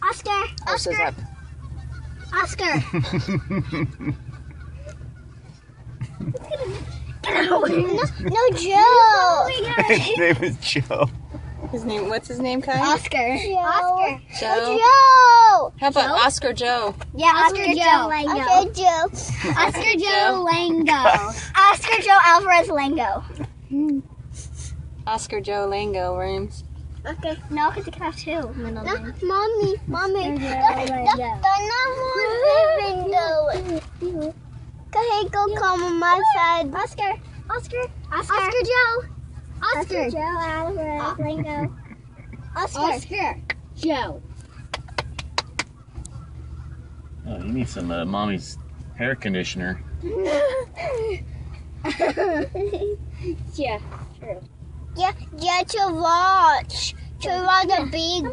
Oscar. Oscar. Oscar. No, Joe. His name is Joe. What's his name, Kai? Oscar. Joe. Joe. Joe. How about Oscar Joe? Yeah, Oscar Joe. Oscar Joe. Oscar Joe Lango. Oscar Joe Alvarez Lango. Oscar Joe Lango, Williams. Okay, now I can have two middle names. Mommy. That's not what Okay, go come on my side. Oscar Joe. Oscar Joe Alvarez Lango. Oscar Joe. Oh, you need some mommy's hair conditioner. Yeah, true. Yeah, to watch the big.